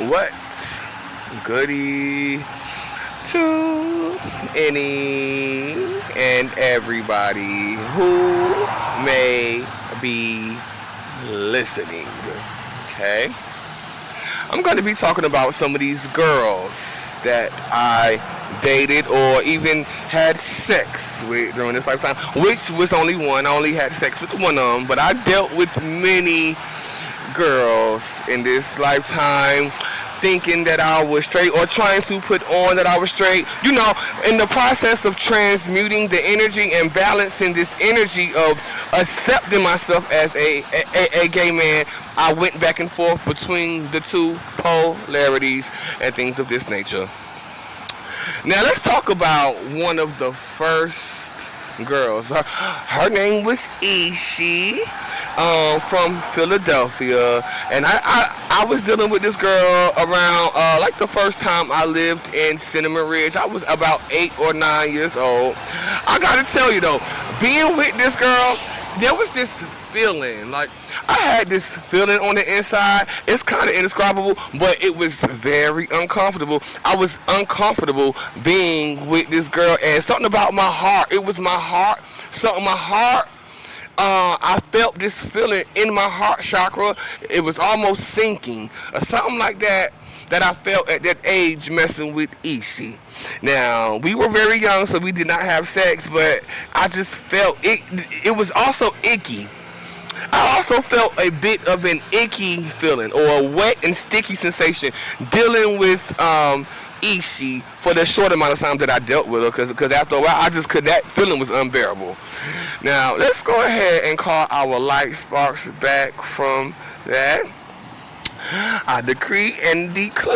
What goody to any and everybody who may be listening. Okay? I'm going to be talking about some of these girls that I dated or even had sex with during this lifetime, which was only one. I only had sex with one of them, but I dealt with many girls in this lifetime thinking that I was straight or trying to put on that I was straight. You know, in the process of transmuting the energy and balancing this energy of accepting myself as a gay man, I went back and forth between the two polarities and things of this nature. Now let's talk about one of the first girls. Her name was Ishi. From Philadelphia, and I was dealing with this girl around like the first time I lived in Cinnamon Ridge. I was about 8 or 9 years old. I gotta tell you though, being with this girl, there was this feeling, like I had this feeling on the inside. It's kind of indescribable, but it was very uncomfortable. I was uncomfortable being with this girl, and something about my heart. It was my heart. Something my heart. I felt this feeling in my heart chakra. It was almost sinking, or something like that, that I felt at that age messing with Ishi. Now, we were very young, so we did not have sex, but I just felt it. It was also icky. I also felt a bit of an icky feeling, or a wet and sticky sensation, dealing with Ishi for the short amount of time that I dealt with her, because after a while, that feeling was unbearable. Now, let's go ahead and call our light sparks back from that. I decree and declare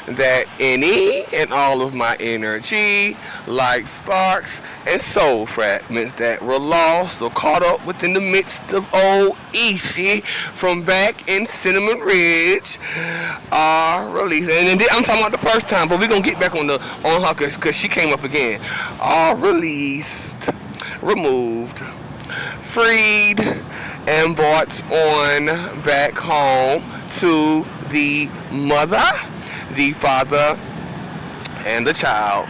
that any and all of my energy, light sparks, and soul fragments that were lost or caught up within the midst of old Ishi from back in Cinnamon Ridge are released. And then I'm talking about the first time, but we're going to get back on her because she came up again. Are released, removed, freed, and brought on back home to the mother, the father, and the child.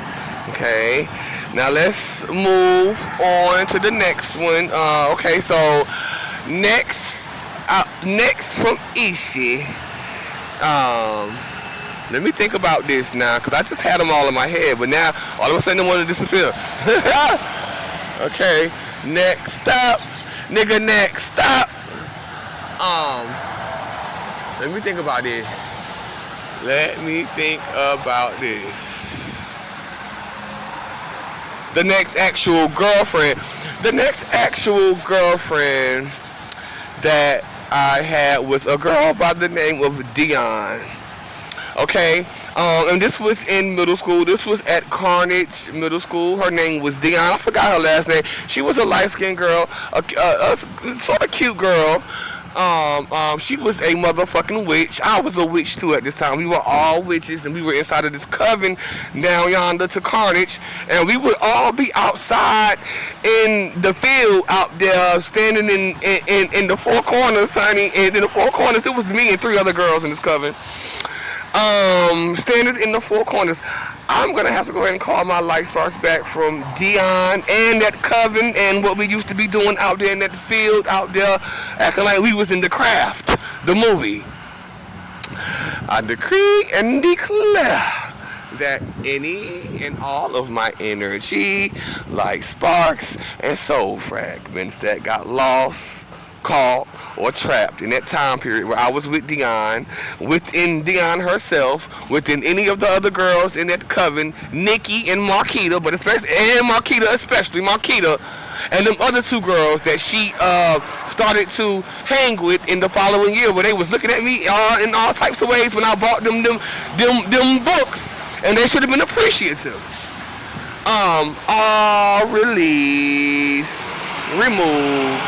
Okay, now let's move on to the next one. Okay, so next from Ishi. Let me think about this now, because I just had them all in my head, but now all of a sudden they want to disappear. Okay, next up. Nigga, next up. Let me think about this. Let me think about this. The next actual girlfriend. The next actual girlfriend that I had was a girl by the name of Dion. Okay? And this was in middle school. This was at Carnage Middle School. Her name was Dion. I forgot her last name. She was a light-skinned girl, a sort of cute girl. She was a motherfucking witch. I was a witch too at this time. We were all witches, and we were inside of this coven down yonder to Carnage, and we would all be outside in the field out there, standing in the four corners, honey. And in the four corners, it was me and 3 other girls in this coven. Standing in the four corners. I'm gonna have to go ahead and call my light sparks back from Dion and that coven and what we used to be doing out there in that field out there, acting like we was in The Craft, the movie. I decree and declare that any and all of my energy, light sparks, and soul fragments that got lost, caught, or trapped in that time period where I was with Dion, within Dion herself, within any of the other girls in that coven, Nikki and Marquita, but especially, and Marquita especially, Marquita, and them other 2 girls that she started to hang with in the following year, where they was looking at me in all types of ways when I bought them books, and they should have been appreciative. All released, removed,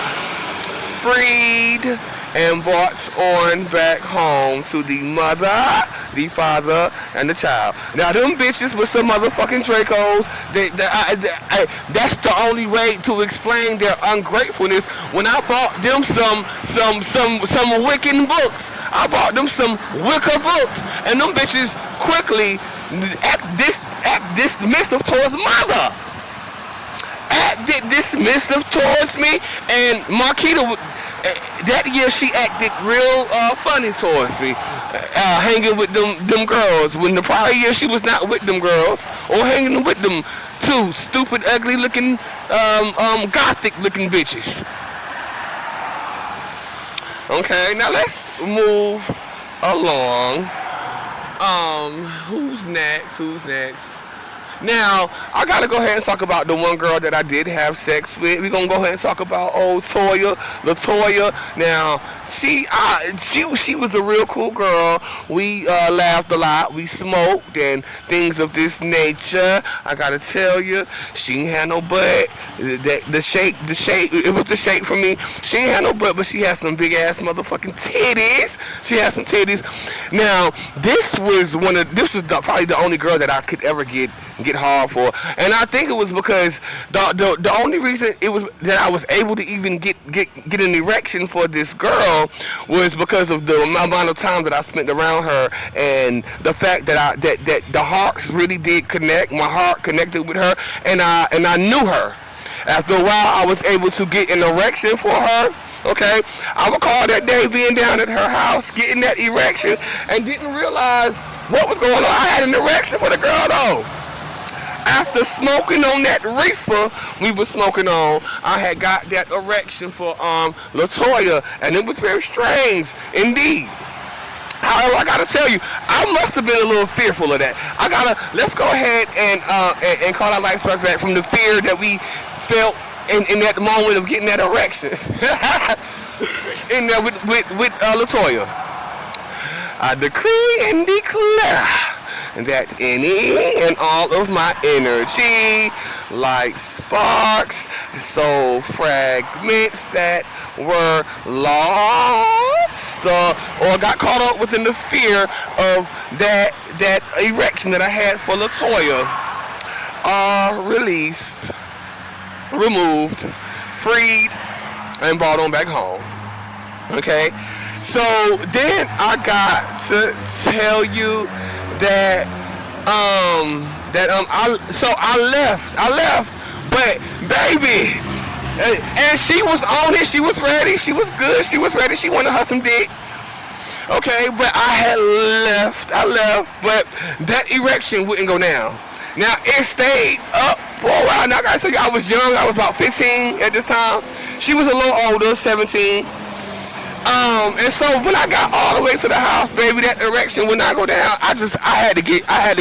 freed, and brought on back home to the mother, the father, and the child. Now, them bitches with some motherfucking Dracos, that's the only way to explain their ungratefulness. When I bought them some Wiccan books, I bought them some wicker books, and them bitches quickly act dismissive towards mother. Acted dismissive towards me, and Marquita, that year she acted real funny towards me, hanging with them girls. When the prior year she was not with them girls, or hanging with them two stupid, ugly looking, gothic looking bitches. Okay, now let's move along. Who's next? Now, I gotta go ahead and talk about the one girl that I did have sex with. We're gonna go ahead and talk about old Toya, LaToya. Now, she was a real cool girl. We laughed a lot. We smoked and things of this nature. I gotta tell you, she ain't had no butt. The shape, it was the shape for me. She ain't had no butt, but she had some big ass motherfucking titties. She had some titties. Now, this was probably the only girl that I could ever get hard for, and I think it was because the only reason it was that I was able to even get an erection for this girl was because of the amount of time that I spent around her, and the fact that that the hearts really did connect. My heart connected with her, and I knew her. After a while, I was able to get an erection for her. Okay, I recall that day being down at her house, getting that erection, and didn't realize what was going on. I had an erection for the girl though. After smoking on that reefer we were smoking on, I had got that erection for LaToya, and it was very strange indeed. However, I gotta tell you, I must have been a little fearful of that. Let's go ahead and call our life source back from the fear that we felt in that moment of getting that erection. In there with LaToya. I decree and declare that any and all of my energy, like sparks, so fragments that were lost or got caught up within the fear of that erection that I had for LaToya, are released, removed, freed, and brought on back home. Okay, so then I got to tell you that I left, but baby, and she was on it, she was ready, she was good, she was ready, she wanted her some dick. Okay, but I left, but that erection wouldn't go down. Now it stayed up for a while. Now I gotta tell you, I was young, I was about 15 at this time. She was a little older, 17. And so when I got all the way to the house, baby, that erection would not go down. I had to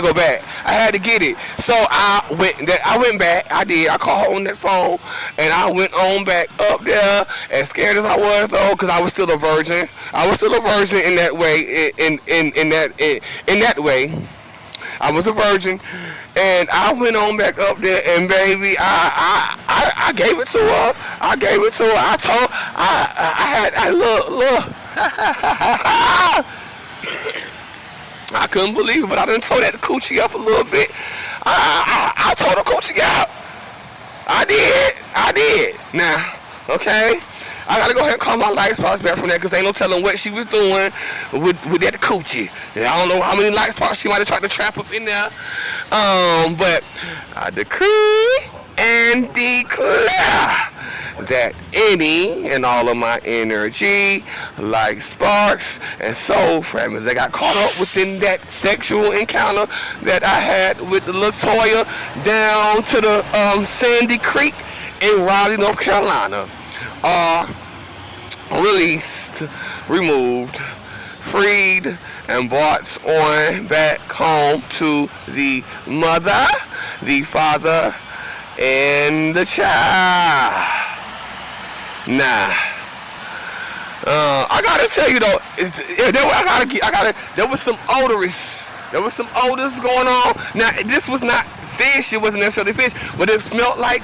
go back. I had to get it. So I went back. I did. I called her on that phone, and I went on back up there. As scared as I was though, because I was still a virgin. I was still a virgin in that way. In that way, I was a virgin. And I went on back up there, and baby, I gave it to her. I gave it to her. I told, look. I couldn't believe it, but I done tore that coochie up a little bit. I tore the coochie out. I did. Now, okay? I gotta go ahead and call my light spots back from that, because ain't no telling what she was doing with that coochie. And I don't know how many light spots she might have tried to trap up in there. But I decree and declare that any and all of my energy, like sparks and soul fragments that got caught up within that sexual encounter that I had with LaToya down to the Sandy Creek in Raleigh, North Carolina, are released, removed, freed, and brought on back home to the mother, the father, and the child. Now, I gotta tell you though, there was some odors. There was some odors going on. Now, this was not fish. It wasn't necessarily fish, but it smelled like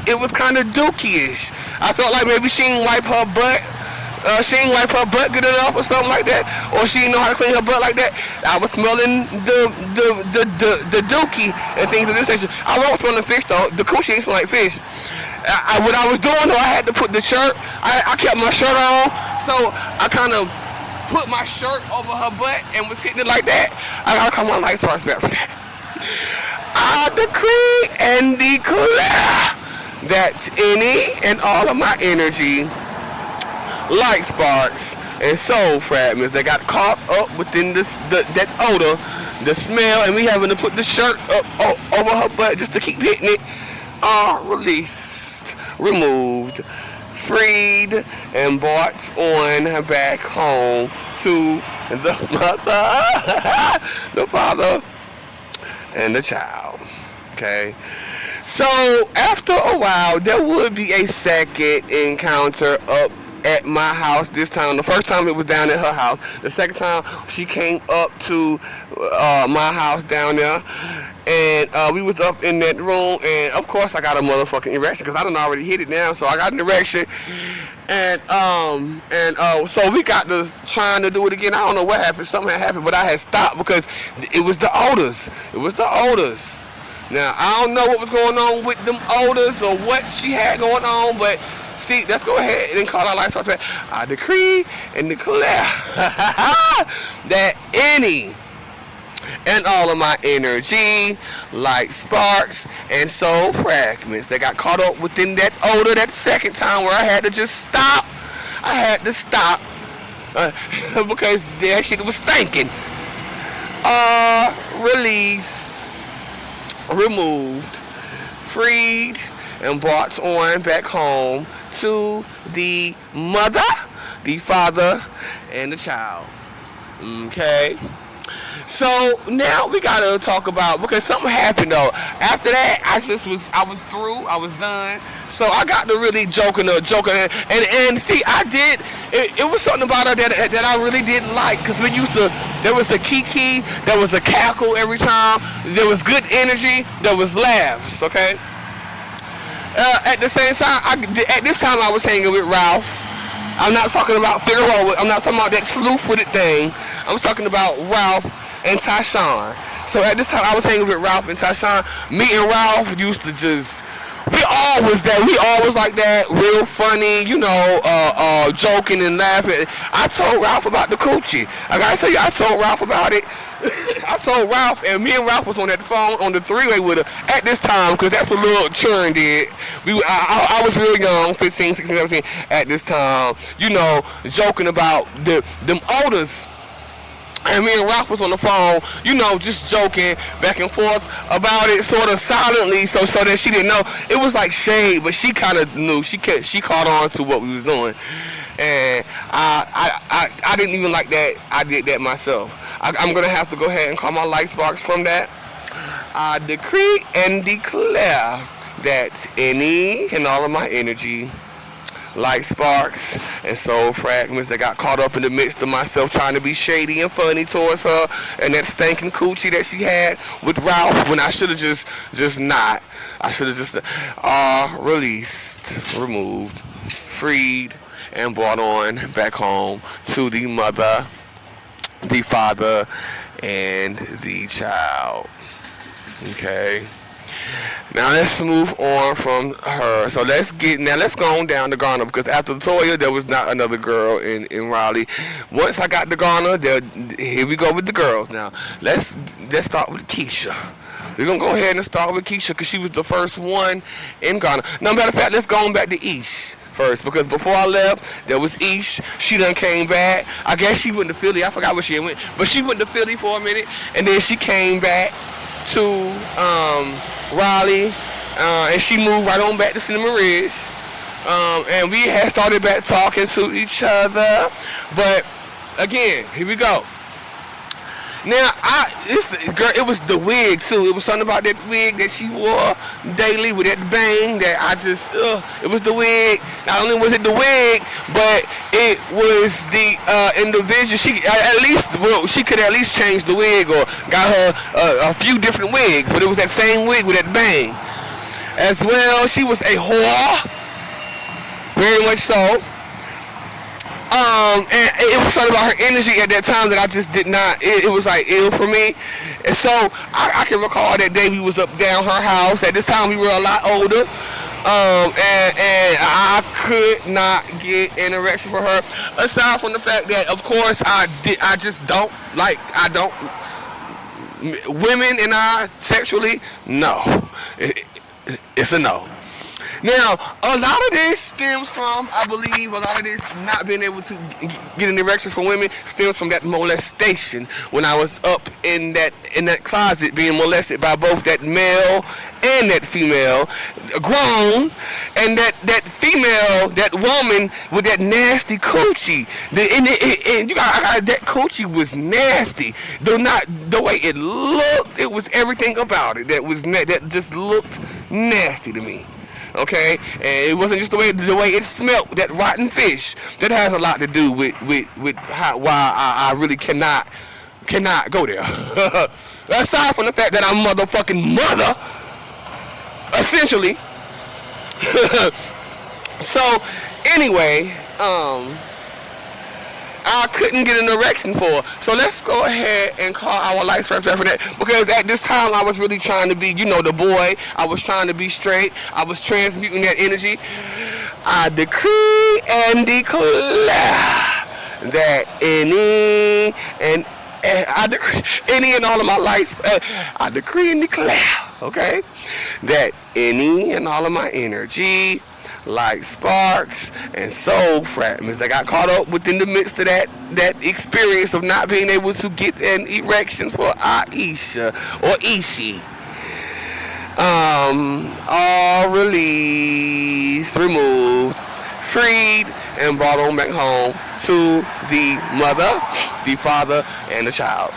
it was kind of dookie-ish. I felt like maybe she didn't wipe her butt. She didn't wipe her butt good enough or something like that, or she didn't know how to clean her butt like that. I was smelling the dookie and things of this nature. I wasn't smelling fish though. The coochie didn't smell like fish. What I was doing though, I had to put the shirt. I kept my shirt on, so I kind of put my shirt over her butt and was hitting it like that, I gotta come on light sparks back from that. I decree and declare that any and all of my energy, light sparks, and soul fragments that got caught up within that odor, the smell, and we having to put the shirt up over her butt just to keep hitting it, are released, removed, freed, and brought on back home to the mother, the father, and the child. Okay? So after a while, there would be a second encounter up at my house. This time, the first time it was down at her house. The second time she came up to my house down there, and we was up in that room. And of course, I got a motherfucking erection because I done already hit it now. So I got an erection, and so we got to trying to do it again. I don't know what happened. Something had happened, but I had stopped because it was the odors. It was the odors. Now I don't know what was going on with them odors or what she had going on, but see, let's go ahead and call our life sparks back. I decree and declare that any and all of my energy, light sparks, and soul fragments that got caught up within that odor that second time where I had to just stop. I had to stop because that shit was stinking. Released, removed, freed, and brought on back home to the mother, the father, and the child. Okay? So now we gotta talk about, because something happened though. After that, I was through, I was done. So I got to really joking, and see, it was something about her that I really didn't like, because there was a kiki, there was a cackle every time, there was good energy, there was laughs, okay? At the same time, at this time I was hanging with Ralph. I'm not talking about Figueroa, I'm not talking about that sleuth-footed thing. I'm talking about Ralph and Tyshawn. So at this time I was hanging with Ralph and Tyshawn. Me and Ralph used to we all was like that, real funny, joking and laughing. I told Ralph about the coochie. I gotta tell you, I told Ralph about it. I told Ralph, and me and Ralph was on that phone on the three-way with her at this time, because that's what little Churn did. I was real young, 15, 16, 17 at this time, joking about them odors. And me and Ralph was on the phone, just joking back and forth about it, sort of silently, so that she didn't know. It was like shade, but she kind of knew. She caught on to what we was doing, and I didn't even like that. I did that myself. I'm gonna have to go ahead and call my light sparks from that. I decree and declare that any and all of my energy, light sparks, and soul fragments that got caught up in the midst of myself trying to be shady and funny towards her, and that stinking coochie that she had with Ralph when I should have just not. I should have just released, removed, freed, and brought on back home to the mother, the father, and the child. Okay? Now let's move on from her. So let's go on down to Garner, because after Toya there was not another girl in Raleigh. Once I got to Garner, here we go with the girls. Now let's start with Keisha. We're gonna go ahead and start with Keisha because she was the first one in Garner. Now, matter of fact, let's go on back to Ish first, because before I left there was Ish. She done came back. I guess she went to Philly. I forgot where she went, but she went to Philly for a minute, and then she came back to Raleigh, and she moved right on back to Cinnamon Ridge, and we had started back talking to each other. But again, here we go. Now, it was the wig too. It was something about that wig that she wore daily with that bang that it was the wig. Not only was it the wig, but it was the individual. She could at least change the wig or got her a few different wigs, but it was that same wig with that bang. As well, she was a whore, very much so. And it was something about her energy at that time that I just did not, it was like ill for me. And so I can recall that day we was up down her house. At this time we were a lot older. And I could not get an erection for her. Aside from the fact that, of course, I just don't like. I don't. Women and I sexually, no. It's a no. Now, a lot of this stems from, I believe, a lot of this not being able to get an erection for women stems from that molestation when I was up in that closet being molested by both that male and that female, grown, and that female, that woman with that nasty coochie. And you got that coochie was nasty. Though not the way it looked, it was everything about it that just looked nasty to me. Okay, and it wasn't just the way it smelled, that rotten fish. That has a lot to do with why I really cannot go there. Aside from the fact that I'm motherfucking mother, essentially. So anyway, I couldn't get an erection for. So let's go ahead and call our life first for that. Because at this time I was really trying to be, the boy. I was trying to be straight. I was transmuting that energy. I decree and declare that any and all of my life, I decree and declare, okay, that any and all of my energy, like sparks and soul fragments that got caught up within the midst of that experience of not being able to get an erection for Aisha or Ishi. All released, removed, freed, and brought on back home to the mother, the father, and the child.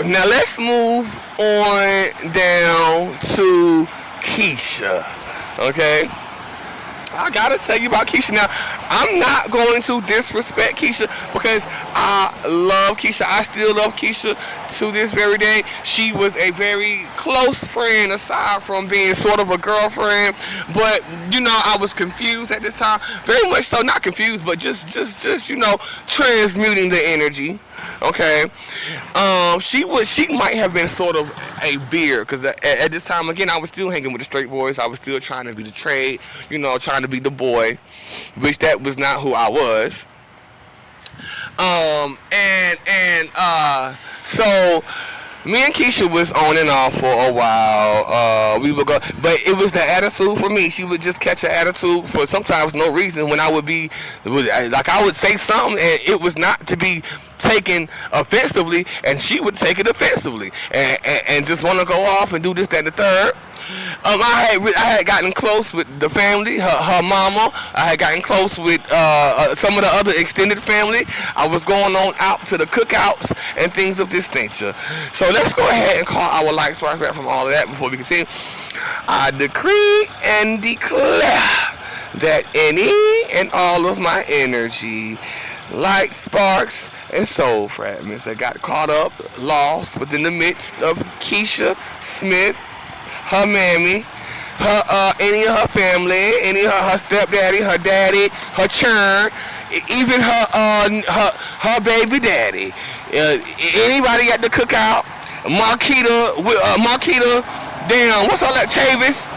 Now let's move on down to Keisha. Okay? I gotta tell you about Keisha. Now, I'm not going to disrespect Keisha because I love Keisha. I still love Keisha to this very day. She was a very close friend aside from being sort of a girlfriend. But, I was confused at this time. Very much so, not confused, but just transmuting the energy. Okay, she might have been sort of a beer because at this time again I was still hanging with the straight boys. I was still trying to be the trade, trying to be the boy, which that was not who I was. So me and Keisha was on and off for a while. We would go, but it was the attitude for me. She would just catch an attitude for sometimes no reason when I would be, like I would say something and it was not to be taken offensively, and she would take it offensively and just want to go off and do this, that, and the third. I had gotten close with the family, her mama. I had gotten close with some of the other extended family. I was going on out to the cookouts and things of this nature. So let's go ahead and call our light sparks back from all of that before we continue. I decree and declare that any and all of my energy, light sparks, and soul fragments that got caught up, lost within the midst of Keisha Smith, her mammy, her any of her family, any of her stepdaddy, her daddy, her churn, even her baby daddy, anybody at the cookout, Marquita, damn, what's all that, Chavis,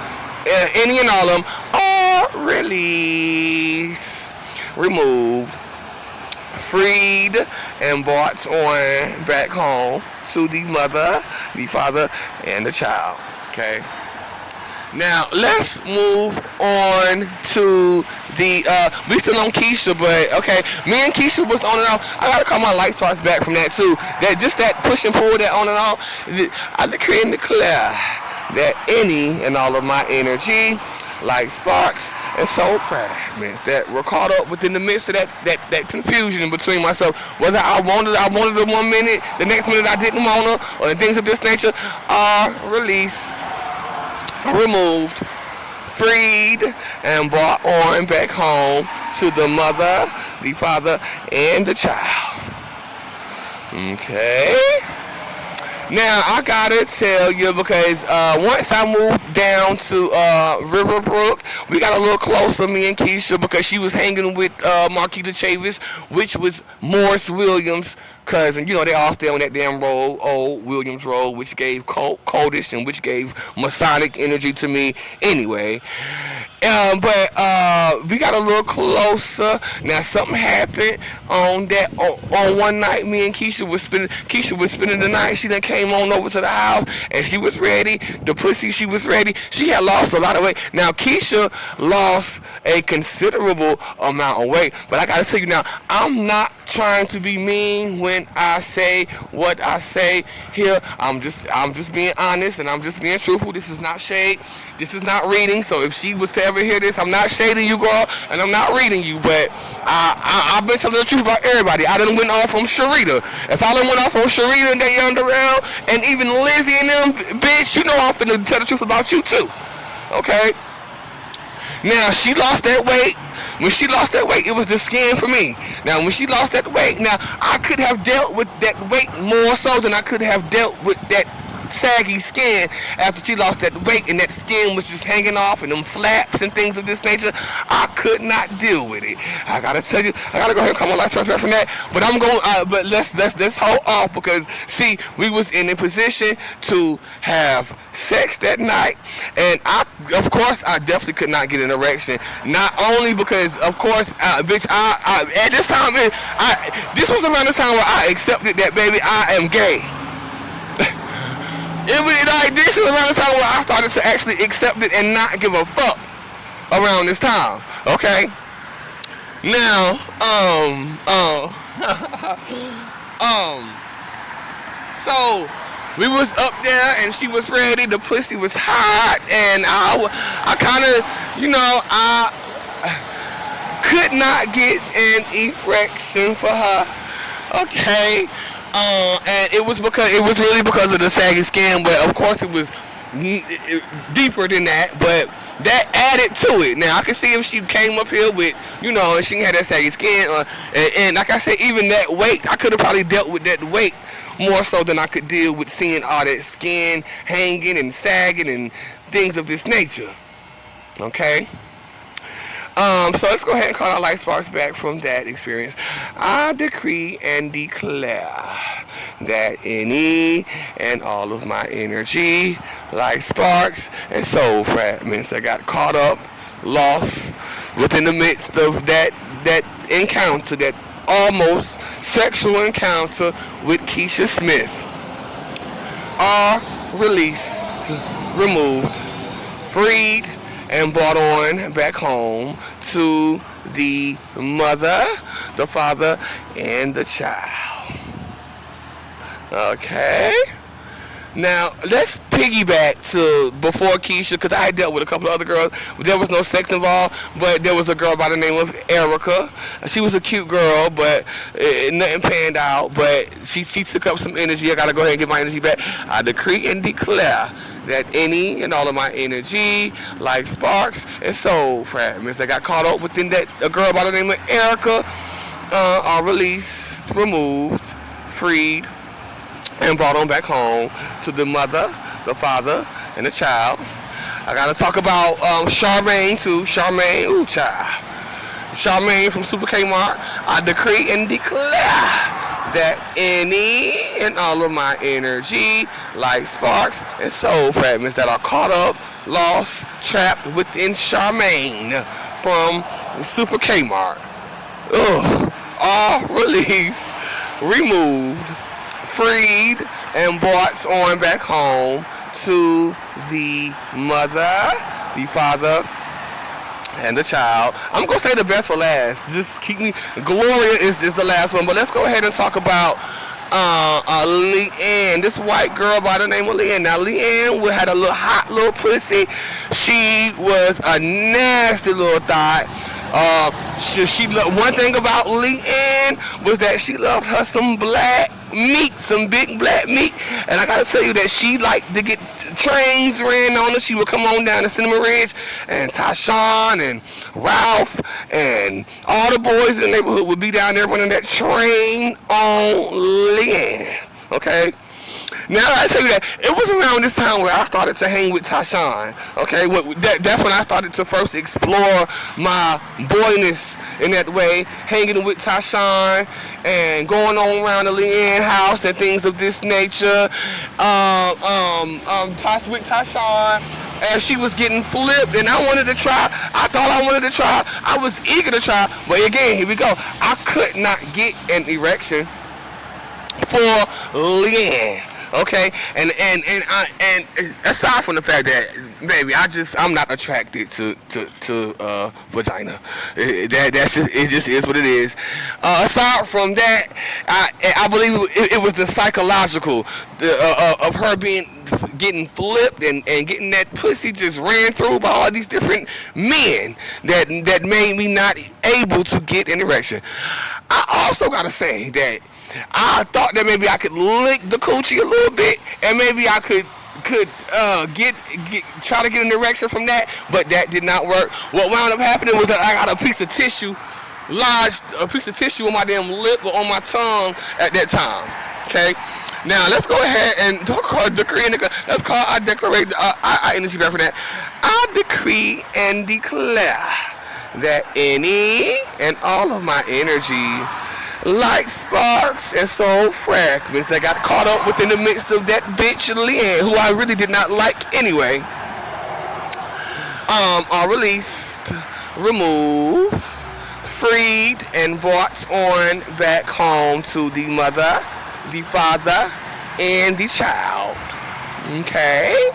any and all of them, are released, removed, freed, and brought on back home to the mother, the father, and the child. Okay. Now let's move on to the we still on Keisha, but okay, me and Keisha was on and off. I gotta call my light sparks back from that too. That just that push and pull, that on and off. I decree and declare that any and all of my energy, like sparks and soul fragments that were caught up within the midst of that confusion in between myself, whether I wanted her 1 minute, the next minute I didn't want her, or things of this nature, are released, removed, freed, and brought on back home to the mother, the father, and the child. Okay. Now, I gotta tell you, because once I moved down to Riverbrook, we got a little closer, me and Keisha, because she was hanging with Marquita Chavis, which was Morris Williams' cousin. You know, they all stay on that damn road, old Williams Road, which gave coldish and which gave Masonic energy to me anyway. But we got a little closer. Now something happened on that on one night. Me and Keisha was spending the night. She then came on over to the house and she was ready. The pussy, she was ready. She had lost a lot of weight. Now Keisha lost a considerable amount of weight. But I gotta tell you now, I'm not trying to be mean when I say what I say here. I'm just being honest and I'm just being truthful. This is not shade. This is not reading. So if she was to ever hear this, I'm not shading you, girl, and I'm not reading you. But I've been telling the truth about everybody. I done went off on Sharita. If I done went off on Sharita and that young Darrell and even Lizzie and them, bitch, you know I'm finna tell the truth about you too. Okay? Now she lost that weight. When she lost that weight, it was the skin for me. Now, when she lost that weight, now I could have dealt with that weight more so than I could have dealt with that saggy skin after she lost that weight and that skin was just hanging off and them flaps and things of this nature. I could not deal with it. I gotta tell you, I gotta go ahead and come on life from that. But I'm going. But let's hold off because see, we was in a position to have sex that night, and of course, I definitely could not get an erection. Not only because, of course, bitch, I at this time, this was around the time where I accepted that, baby, I am gay. It was like this is around the time where I started to actually accept it and not give a fuck around this time. Okay. Now, so we was up there and she was ready. The pussy was hot and I kind of, you know, I could not get an erection for her. Okay. And it was really because of the saggy skin, but of course it was deeper than that, but that added to it. Now I can see if she came up here with, you know, and she had that saggy skin, and like I said, even that weight, I could have probably dealt with that weight more so than I could deal with seeing all that skin hanging and sagging and things of this nature. Okay. So let's go ahead and call our light sparks back from that experience. I decree and declare that any and all of my energy, light sparks, and soul fragments that got caught up, lost within the midst of that encounter, that almost sexual encounter with Keisha Smith, are released, removed, freed, and brought on back home to the mother, the father, and the child. Okay? Now, let's piggyback to before Keisha, because I dealt with a couple of other girls. There was no sex involved, but there was a girl by the name of Erica. She was a cute girl, but nothing panned out. But she took up some energy. I got to go ahead and get my energy back. I decree and declare that any and all of my energy, life sparks, and soul fragments that got caught up within a girl by the name of Erica are released, removed, freed, and brought on back home to the mother, the father, and the child. I gotta talk about Charmaine too. Charmaine, ooh child. Charmaine from Super Kmart. I decree and declare that any and all of my energy, light sparks, and soul fragments that are caught up, lost, trapped within Charmaine from Super Kmart, are released, removed, freed, and brought on back home to the mother, the father, and the child. I'm going to say the best for last. Just keep me. Gloria is the last one. But let's go ahead and talk about Leanne. This white girl by the name of Leanne. Now, Leanne had a little hot little pussy. She was a nasty little thought. One thing about Leanne was that she loved her some black meat, some big black meat. And I got to tell you that she liked to get trains ran on her. She would come on down to Cinema Ridge, and Tyshawn and Ralph and all the boys in the neighborhood would be down there running that train on Leanne. Okay? Now I tell you that it was around this time where I started to hang with Tyshawn. Okay, that's when I started to first explore my boyness in that way, hanging with Tyshawn and going on around the Leanne house and things of this nature. With Tyshawn, as she was getting flipped, and I wanted to try. I thought I wanted to try. I was eager to try, but again, here we go. I could not get an erection for Leanne. Okay, and aside from the fact that, baby, I'm not attracted to vagina. It just is what it is. Aside from that, I believe it was the psychological of her getting flipped and getting that pussy just ran through by all these different men that made me not able to get an erection. I also gotta say that I thought that maybe I could lick the coochie a little bit, and maybe I could try to get an erection from that, but that did not work. What wound up happening was that I got a piece of tissue on my damn lip or on my tongue at that time. Okay, now let's go ahead and let's call our declaration our energy back for that. I decree and declare that any and all of my energy, like sparks and soul fragments that got caught up within the midst of that bitch Leanne, who I really did not like anyway, are released, removed, freed, and brought on back home to the mother, the father, and the child. Okay?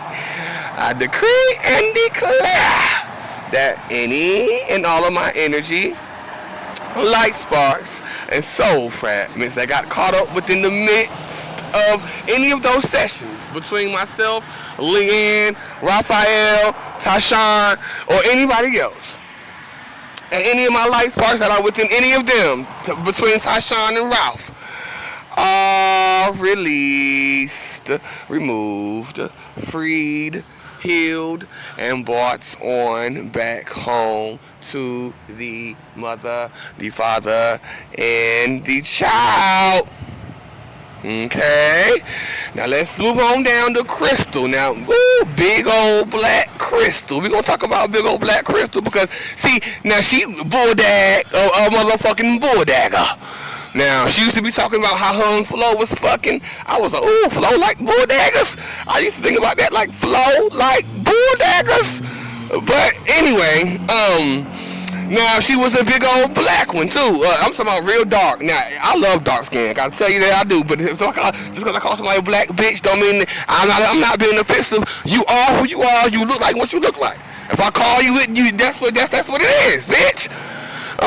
I decree and declare that any and all of my energy, light sparks and soul fragments that got caught up within the midst of any of those sessions between myself, Leanne, Raphael, Tyshawn, or anybody else, and any of my light sparks that are within any of them between Tyshawn and Ralph, are released, removed, freed, healed, and brought on back home to the mother, the father, and the child. Okay, now let's move on down to Crystal. Now, big old black Crystal. We're gonna talk about big old black Crystal because, see, now she bulldagger. Now, she used to be talking about how her and Flo was fucking. I was like, ooh, Flo like bulldaggers. I used to think about that, like Flo like bulldaggers. But anyway, now she was a big old black one too. I'm talking about real dark. Now, I love dark skin. I gotta tell you that I do. But just because I call somebody a black bitch don't mean I'm not being offensive. You are who you are. You look like what you look like. If I call you it, that's what it is, bitch.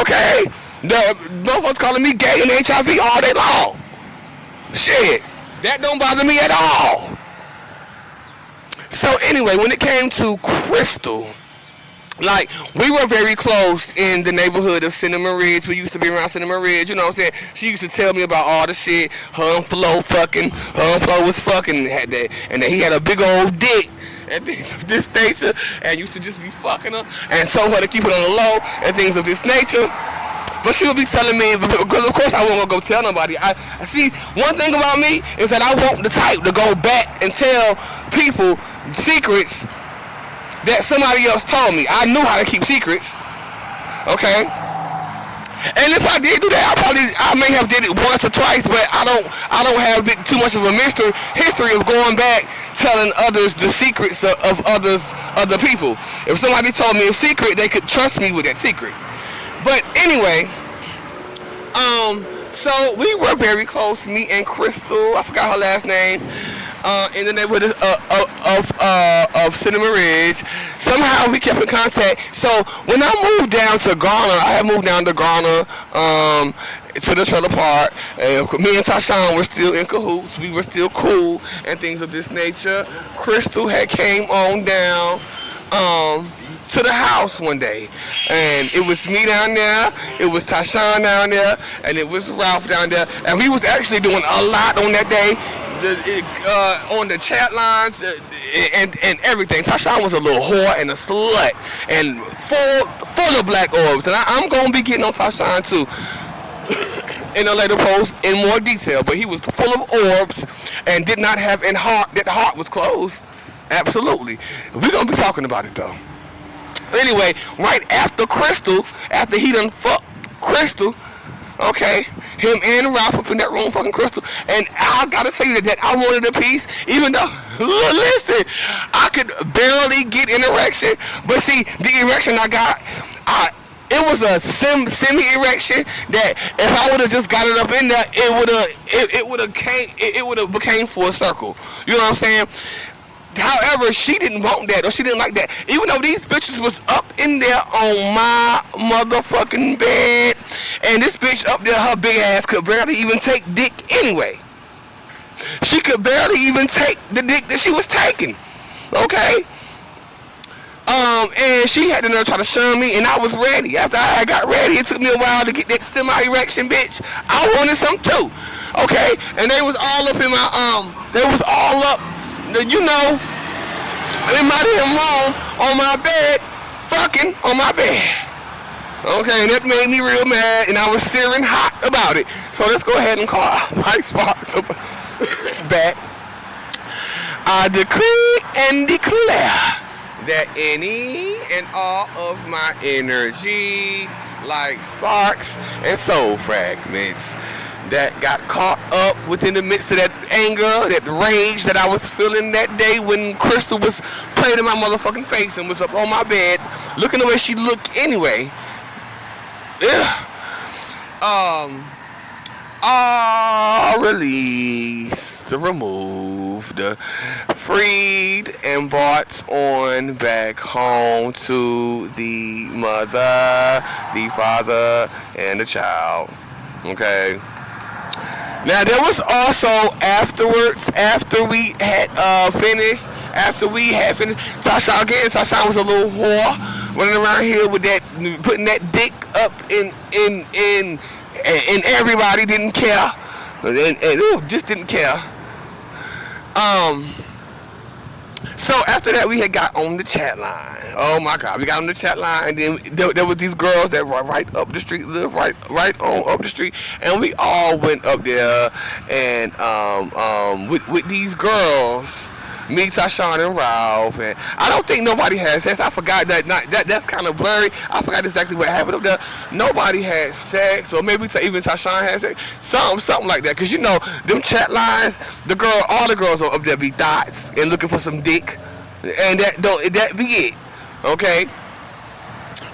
Okay. The motherfuckers calling me gay and HIV all day long. Shit, that don't bother me at all. So anyway, when it came to Crystal, like, we were very close in the neighborhood of Cinnamon Ridge. We used to be around Cinnamon Ridge, you know what I'm saying? She used to tell me about all the shit. Her and Flo was fucking, and that he had a big old dick and things of this nature, and used to just be fucking her and told her to keep it on the low and things of this nature. But she would be telling me, because of course I won't go tell nobody. I see, one thing about me is that I want the type to go back and tell people secrets that somebody else told me. I knew how to keep secrets, okay? And if I did do that, I may have did it once or twice, but I don't have too much of a history of going back telling others the secrets of other people. If somebody told me a secret, they could trust me with that secret. But anyway, so we were very close, me and Crystal, I forgot her last name, in the neighborhood of Cinnamon Ridge. Somehow we kept in contact. So when I moved down to Garner, to the trailer park. Me and Tyshawn were still in cahoots. We were still cool and things of this nature. Crystal had came on down to the house one day, and it was me down there, it was Tyshawn down there, and it was Ralph down there, and we was actually doing a lot on that day, on the chat lines and everything. Tyshawn was a little whore and a slut, and full of black orbs, and I'm gonna be getting on Tyshawn too in a later post in more detail, but he was full of orbs and did not have that heart was closed. Absolutely. We're gonna be talking about it though. Anyway, right after Crystal, after he done fucked Crystal. Okay, him and Ralph up in that room fucking Crystal, and I gotta tell you that I wanted a piece, even though, listen, I could barely get an erection, but see, the erection I got, it was a semi-erection that if I would have just got it up in there, it would have became full circle. You know what I'm saying? However, she didn't want that, or she didn't like that. Even though these bitches was up in there on my motherfucking bed, and this bitch up there, her big ass could barely even take dick anyway. She could barely even take the dick that she was taking. Okay? And she had to nerve try to shun me, and I was ready. After I got ready, it took me a while to get that semi-erection, bitch. I wanted some too. Okay? And they was all up in my, they was all up, you know, in my damn room, on my bed, fucking on my bed. Okay, and that made me real mad, and I was searing hot about it. So let's go ahead and call my sparks back. I decree and declare that any and all of my energy, like sparks and soul fragments, that got caught up within the midst of that anger, that rage that I was feeling that day when Crystal was playing in my motherfucking face and was up on my bed, looking the way she looked anyway. All released, removed, freed, and brought on back home to the mother, the father, and the child. Okay. Now there was also afterwards, after we had finished, Tasha again. Tasha was a little whore running around here with that, putting that dick up in everybody, didn't care, and just didn't care. So after that, we had got on the chat line. Oh my God, we got on the chat line, and then there was these girls that were right up the street, live right on up the street, and we all went up there, and with these girls, me, Tashawn, and Ralph, and I don't think nobody had sex. I forgot that's kind of blurry. I forgot exactly what happened up there. Nobody had sex, or maybe even Tashawn had sex, something like that. Cause you know them chat lines, all the girls up there be dots and looking for some dick, and that be it. Okay.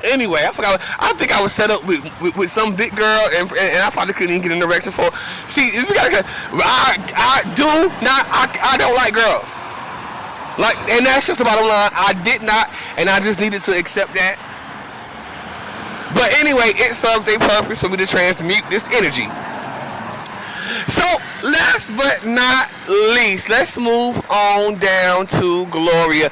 Anyway, I forgot. I think I was set up with some big girl, and I probably couldn't even get an erection for. See, you gotta. I don't like girls. Like, and that's just the bottom line. I did not, and I just needed to accept that. But anyway, it served a purpose for me to transmute this energy. So, last but not least, let's move on down to Gloria.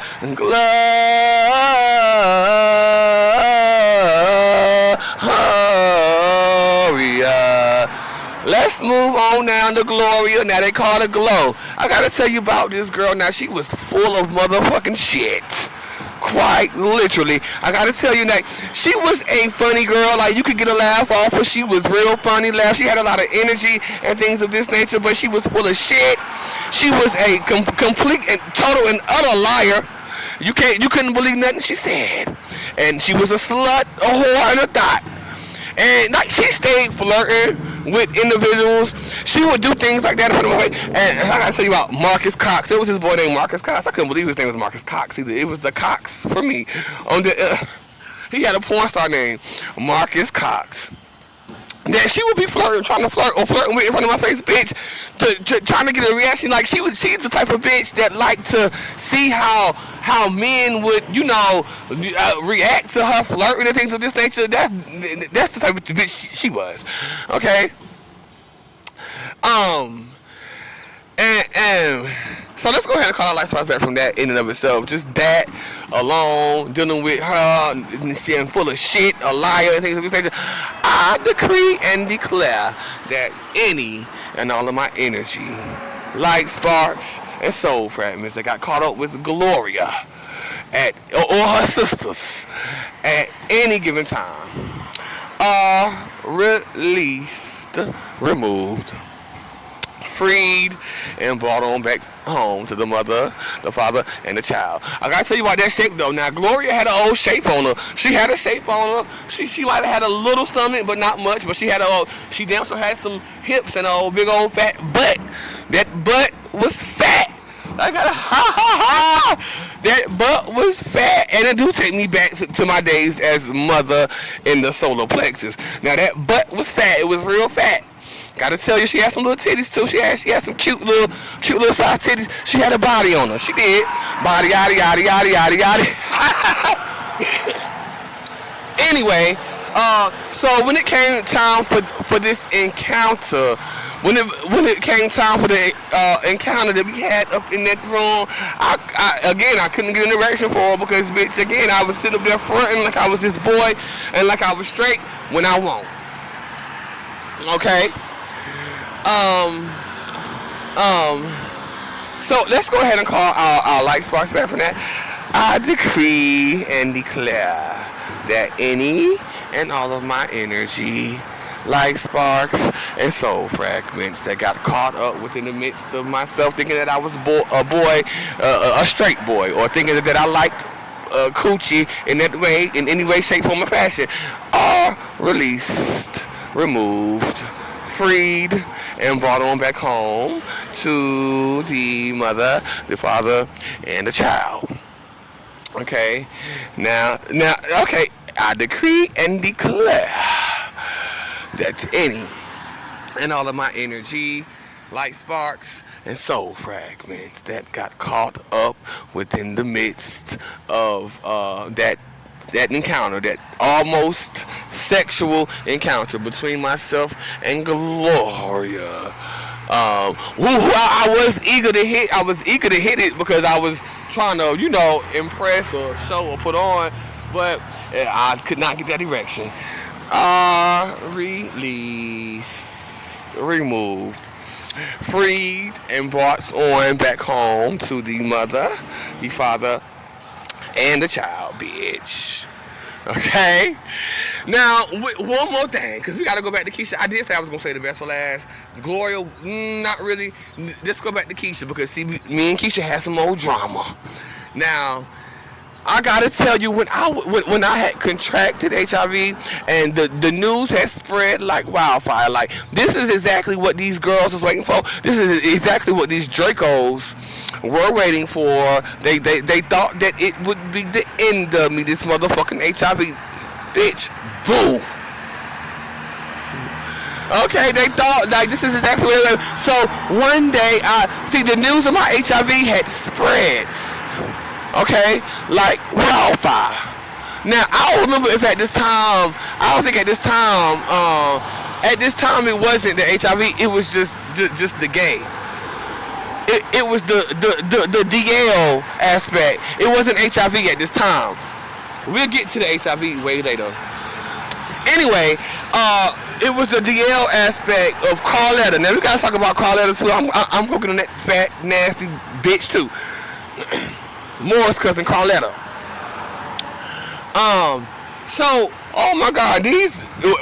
Let's move on down to Gloria. Now they call her Glow. I gotta tell you about this girl. Now she was full of motherfucking shit. Quite literally. I gotta tell you that she was a funny girl. Like, you could get a laugh off her. She was real funny laugh. She had a lot of energy and things of this nature, but she was full of shit. She was a complete and total and utter liar. You couldn't believe nothing she said. And she was a slut, a whore, and a thot. And like, she stayed flirting with individuals. She would do things like that. And I gotta tell you about Marcus Cox. It was his boy named Marcus Cox. I couldn't believe his name was Marcus Cox either. It was the Cox for me. He had a porn star named Marcus Cox. That she would be flirting with in front of my face, bitch, trying to get a reaction. Like, she's the type of bitch that liked to see how men would, react to her flirting and things of this nature. That's the type of bitch she was. Okay. And so let's go ahead and call our life back from that in and of itself. Just that alone, dealing with her, being full of shit, a liar, and things of this nature. I decree and declare that any and all of my energy, like sparks and soul fragments that got caught up with Gloria or her sisters at any given time, are released, removed, freed, and brought on back home to the mother, the father, and the child. I gotta tell you about that shape though. Now Gloria had an old shape on her. She had a shape on her. She might have had a little stomach, but not much. But she damn sure had some hips and a old big old fat butt. That butt was fat. I got that butt was fat, and it do take me back to my days as mother in the solar plexus. Now that butt was fat. It was real fat. Gotta tell you, she had some little titties too. She had some cute little size titties. She had a body on her. She did. Body, yada yada yada yada yada. Anyway, so when it came time for this encounter, when it came time for the encounter that we had up in that room, I couldn't get an erection for her because, bitch, again, I was sitting up there fronting like I was this boy and like I was straight when I won't. Okay. So let's go ahead and call our light sparks back from that. I decree and declare that any and all of my energy, light sparks, and soul fragments that got caught up within the midst of myself, thinking that I was a straight boy, or thinking that I liked coochie in that way, in any way, shape, form, or fashion, are released, removed, freed, and brought on back home to the mother, the father, and the child. Okay, now, okay, I decree and declare that any and all of my energy, light sparks, and soul fragments that got caught up within the midst of that encounter, that almost sexual encounter between myself and Gloria. I was eager to hit. I was eager to hit it because I was trying to, impress or show or put on, but I could not get that erection. Released, removed, freed, and brought on back home to the mother, the father, and the child, bitch. Okay? Now, one more thing, because we got to go back to Keisha. I did say I was going to say the best for last. Gloria, not really. Let's go back to Keisha, because, see, me and Keisha had some old drama. Now, I got to tell you, when I had contracted HIV and the news had spread like wildfire, like, this is exactly what these girls was waiting for. This is exactly what these Dracos were waiting for. They thought that it would be the end of me, this motherfucking HIV. Bitch, boom. Okay, they thought, like, this is exactly what it was. So, one day, the news of my HIV had spread. Okay, like wildfire. Now, I don't remember if at this time, I don't think at this time it wasn't the HIV, it was just the gay. It was the DL aspect. It wasn't HIV at this time. We'll get to the HIV way later. Anyway, it was the DL aspect of Carletta. Now we gotta talk about Carletta too. I'm working on that fat, nasty bitch too. Moore's cousin Carletta. So, oh my God,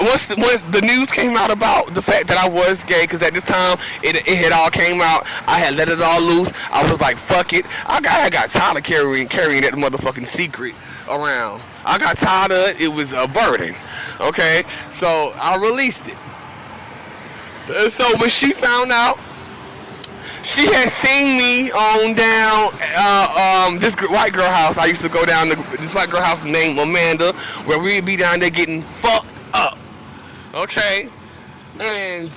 once the news came out about the fact that I was gay, because at this time it had all came out, I had let it all loose. I was like, fuck it. I got tired of carrying that motherfucking secret around. I got tired of it. It was a burden. Okay, so I released it. And so when she found out, she had seen me on down this white girl house. I used to go down to this white girl house named Amanda, where we'd be down there getting fucked up. Okay, and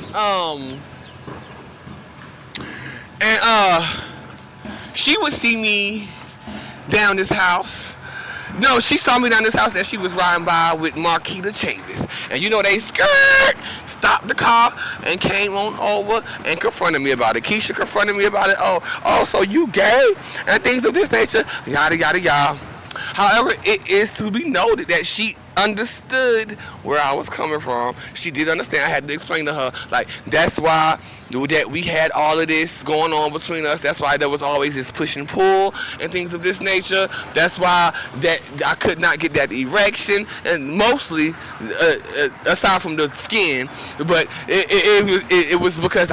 she would see me down this house. No, she saw me down this house as she was riding by with Marquita Chavis. And they stopped the car and came on over and confronted me about it. Keisha confronted me about it. Oh, so you gay? And things of this nature, yada, yada, yada. However, it is to be noted that she understood where I was coming from. She did understand. I had to explain to her, like, that's why that we had all of this going on between us. That's why there was always this push and pull and things of this nature. That's why that I could not get that erection, and mostly aside from the skin, but it was because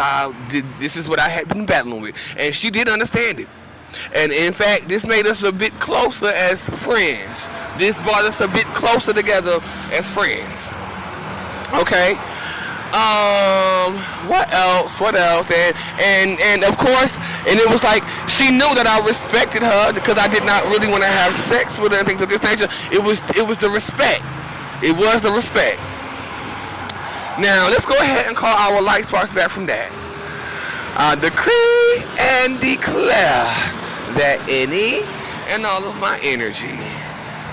this is what I had been battling with, and she did understand it. And in fact, this made us a bit closer as friends. This brought us a bit closer together as friends. Okay. What else? And of course, and it was like she knew that I respected her because I did not really want to have sex with her and things of this nature. It was the respect. It was the respect. Now let's go ahead and call our light sparks back from that. I decree and declare that any and all of my energy,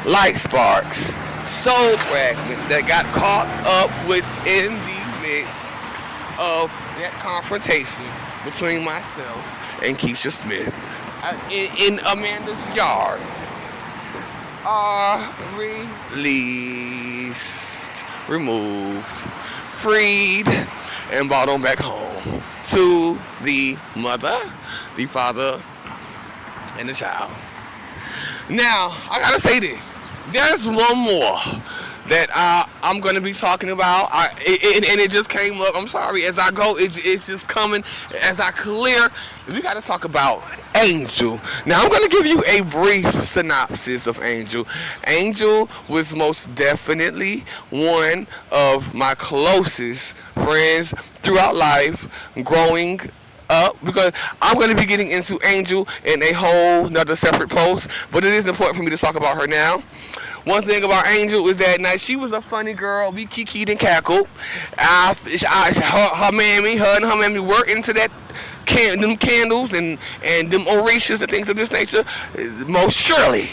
light sparks, soul fragments that got caught up within the midst of that confrontation between myself and Keisha Smith in Amanda's yard are released, removed, freed, and brought on back home to the mother, the father, and the child. Now, I gotta say this. There's one more that I'm gonna be talking about, and it just came up. I'm sorry, as I go, it's just coming as I clear. We gotta talk about Angel. Now, I'm gonna give you a brief synopsis of Angel. Angel was most definitely one of my closest friends throughout life, growing up, because I'm going to be getting into Angel in a whole nother separate post, but it is important for me to talk about her now. One thing about Angel is that now she was a funny girl. We kikied and cackled. Her and her mammy were into that them candles and them orations and things of this nature, most surely.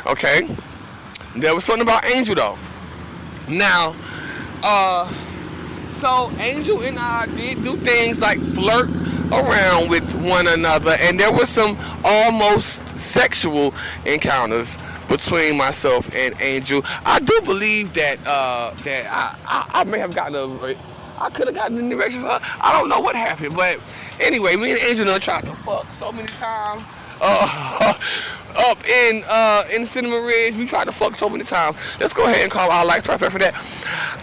Okay, there was something about Angel though. Now, so Angel and I did do things like flirt around with one another, and there was some almost sexual encounters between myself and Angel. I do believe that I may have I could have gotten an erection for her. I don't know what happened, but anyway, me and Angel done tried to fuck so many times. Up in Cinnamon Ridge, we tried to fuck so many times. Let's go ahead and call our lights right for that.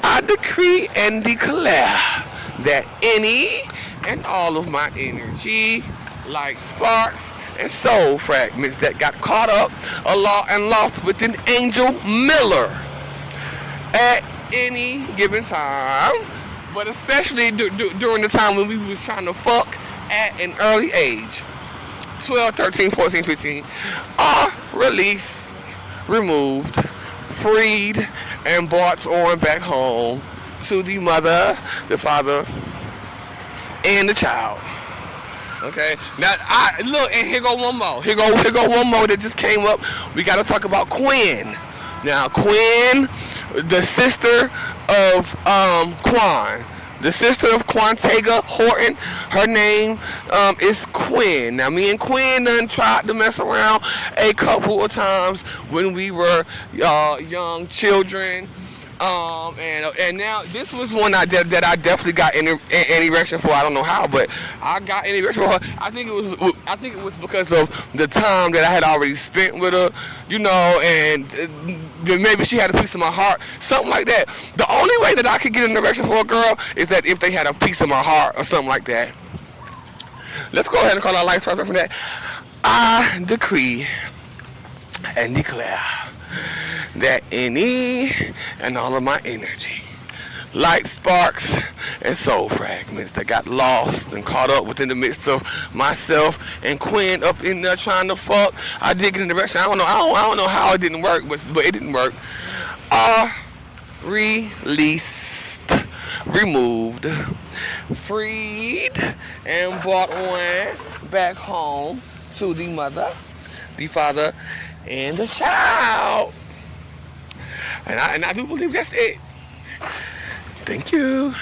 I decree and declare that any and all of my energy, like sparks and soul fragments that got caught up and lost within Angel Miller at any given time, but especially during the time when we was trying to fuck at an early age, 12, 13, 14, 15, are released, removed, freed, and brought on back home to the mother, the father, and the child. Okay. Now look, and here go one more. Here go one more that just came up. We gotta talk about Quinn. Now Quinn, the sister of Quan. The sister of Quantega Horton, her name is Quinn. Now, me and Quinn done tried to mess around a couple of times when we were young children. And now this was one that I definitely got an erection for. I don't know how, but I got an erection for her. I think it was because of the time that I had already spent with her, you know, and maybe she had a piece of my heart, something like that. The only way that I could get an erection for a girl is that if they had a piece of my heart or something like that. Let's go ahead and call our lights right from that. I decree and declare that any and all of my energy, light sparks and soul fragments that got lost and caught up within the midst of myself and Quinn up in there trying to fuck, I did get in the direction. I don't know how it didn't work, but it didn't work. Are released, removed, freed, and brought on back home to the mother, the father, and the child. And I do believe that's it. Thank you.